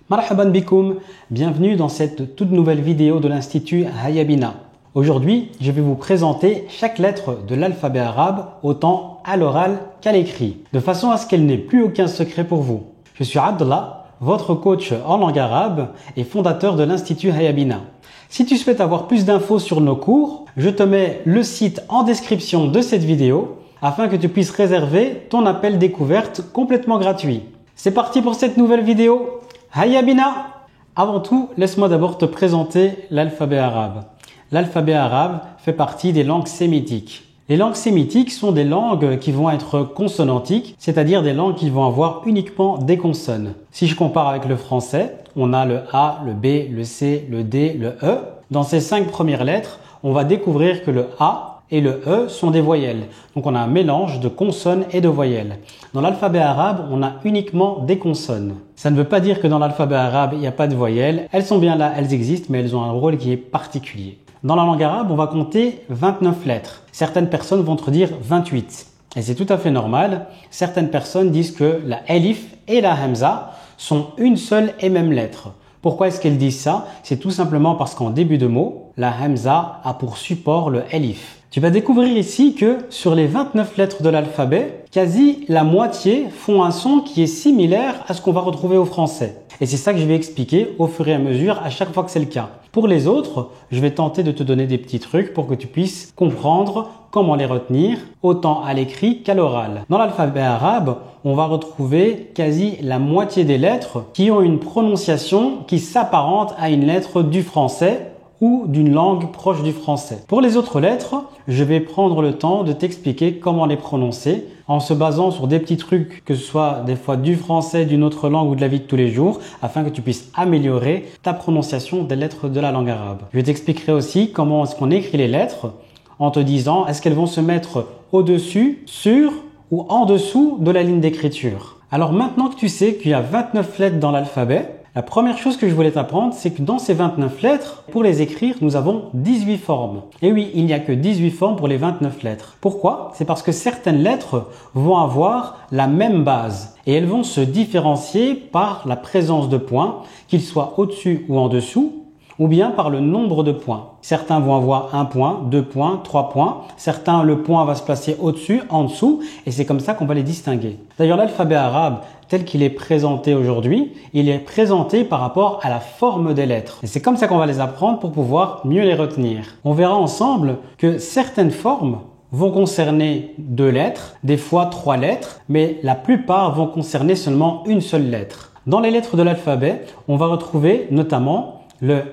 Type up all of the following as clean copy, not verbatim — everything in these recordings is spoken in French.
Marhaban bikoum, bienvenue dans cette toute nouvelle vidéo de l'Institut Hayya Bina. Aujourd'hui, je vais vous présenter chaque lettre de l'alphabet arabe, autant à l'oral qu'à l'écrit, de façon à ce qu'elle n'ait plus aucun secret pour vous. Je suis Abdallah, votre coach en langue arabe et fondateur de l'Institut Hayya Bina. Si tu souhaites avoir plus d'infos sur nos cours, je te mets le site en description de cette vidéo afin que tu puisses réserver ton appel découverte complètement gratuit. C'est parti pour cette nouvelle vidéo. Hayya Bina! Avant tout, laisse-moi d'abord te présenter l'alphabet arabe. L'alphabet arabe fait partie des langues sémitiques. Les langues sémitiques sont des langues qui vont être consonantiques, c'est-à-dire des langues qui vont avoir uniquement des consonnes. Si je compare avec le français, on a le A, le B, le C, le D, le E. Dans ces 5 premières lettres, on va découvrir que le A et le E sont des voyelles. Donc on a un mélange de consonnes et de voyelles. Dans l'alphabet arabe, on a uniquement des consonnes. Ça ne veut pas dire que dans l'alphabet arabe, il n'y a pas de voyelles. Elles sont bien là, elles existent, mais elles ont un rôle qui est particulier. Dans la langue arabe, on va compter 29 lettres. Certaines personnes vont te dire 28. Et c'est tout à fait normal. Certaines personnes disent que la elif et la hamza sont une seule et même lettre. Pourquoi est-ce qu'elles disent ça? C'est tout simplement parce qu'en début de mot, la hamza a pour support le elif. Tu vas découvrir ici que sur les 29 lettres de l'alphabet, quasi la moitié font un son qui est similaire à ce qu'on va retrouver au français. Et c'est ça que je vais expliquer au fur et à mesure à chaque fois que c'est le cas. Pour les autres, je vais tenter de te donner des petits trucs pour que tu puisses comprendre comment les retenir, autant à l'écrit qu'à l'oral. Dans l'alphabet arabe, on va retrouver quasi la moitié des lettres qui ont une prononciation qui s'apparente à une lettre du français ou d'une langue proche du français. Pour les autres lettres, je vais prendre le temps de t'expliquer comment les prononcer en se basant sur des petits trucs, que ce soit des fois du français, d'une autre langue ou de la vie de tous les jours, afin que tu puisses améliorer ta prononciation des lettres de la langue arabe. Je t'expliquerai aussi comment est-ce qu'on écrit les lettres en te disant est-ce qu'elles vont se mettre au-dessus, sur ou en dessous de la ligne d'écriture. Alors maintenant que tu sais qu'il y a 29 lettres dans l'alphabet, la première chose que je voulais t'apprendre, c'est que dans ces 29 lettres, pour les écrire, nous avons 18 formes. Et oui, il n'y a que 18 formes pour les 29 lettres. Pourquoi? C'est parce que certaines lettres vont avoir la même base et elles vont se différencier par la présence de points, qu'ils soient au-dessus ou en dessous, ou bien par le nombre de points. Certains vont avoir 1 point, 2 points, 3 points. Certains, le point va se placer au-dessus, en dessous, et c'est comme ça qu'on va les distinguer. D'ailleurs, l'alphabet arabe, tel qu'il est présenté aujourd'hui, il est présenté par rapport à la forme des lettres. Et c'est comme ça qu'on va les apprendre pour pouvoir mieux les retenir. On verra ensemble que certaines formes vont concerner 2 lettres, des fois 3 lettres, mais la plupart vont concerner seulement une seule lettre. Dans les lettres de l'alphabet, on va retrouver notamment le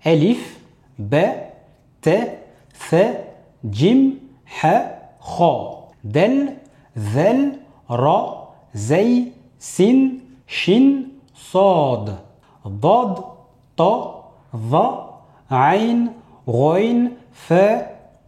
Elif, B, T, Th, Jim, Ha, Kha, Del, Zel, Ra, Zay, Sin, Shin, Sad, Dad, Ta, Va, Ain, Ghoin, Fa,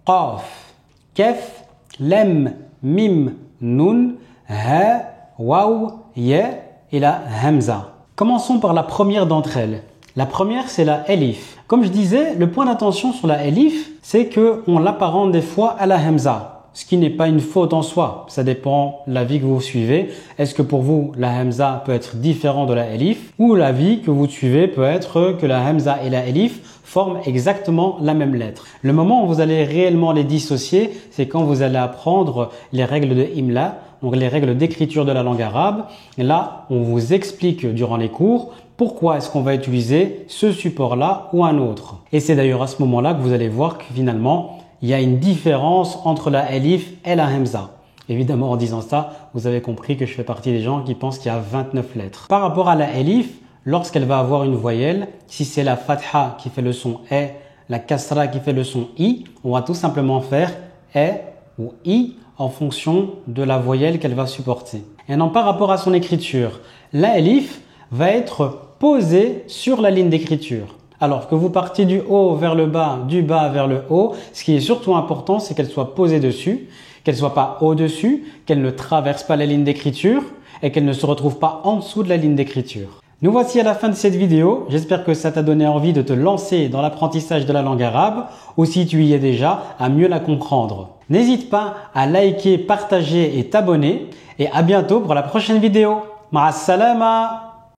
Qaf, Kef, Lem, Mim, Nun, Ha, Waw, Ya et la Hamza. Commençons par la première d'entre elles. La première, c'est la elif. Comme je disais, le point d'attention sur la elif, c'est qu'on l'apparente des fois à la hamza, ce qui n'est pas une faute en soi. Ça dépend de l'avis que vous suivez. Est-ce que pour vous, la hamza peut être différent de la elif, ou l'avis que vous suivez peut être que la hamza et la elif forment exactement la même lettre. Le moment où vous allez réellement les dissocier, c'est quand vous allez apprendre les règles de imla, donc les règles d'écriture de la langue arabe. Et là, on vous explique durant les cours pourquoi est-ce qu'on va utiliser ce support-là ou un autre. Et c'est d'ailleurs à ce moment-là que vous allez voir que finalement, il y a une différence entre la elif et la hamza. Évidemment, en disant ça, vous avez compris que je fais partie des gens qui pensent qu'il y a 29 lettres. Par rapport à la elif, lorsqu'elle va avoir une voyelle, si c'est la fatha qui fait le son E, la kasra qui fait le son I, on va tout simplement faire E ou I en fonction de la voyelle qu'elle va supporter. Et maintenant, par rapport à son écriture, la elif va être posée sur la ligne d'écriture. Alors que vous partiez du haut vers le bas, du bas vers le haut, ce qui est surtout important, c'est qu'elle soit posée dessus, qu'elle ne soit pas au-dessus, qu'elle ne traverse pas la ligne d'écriture et qu'elle ne se retrouve pas en dessous de la ligne d'écriture. Nous voici à la fin de cette vidéo. J'espère que ça t'a donné envie de te lancer dans l'apprentissage de la langue arabe ou si tu y es déjà, à mieux la comprendre. N'hésite pas à liker, partager et t'abonner et à bientôt pour la prochaine vidéo. Ma'as salama!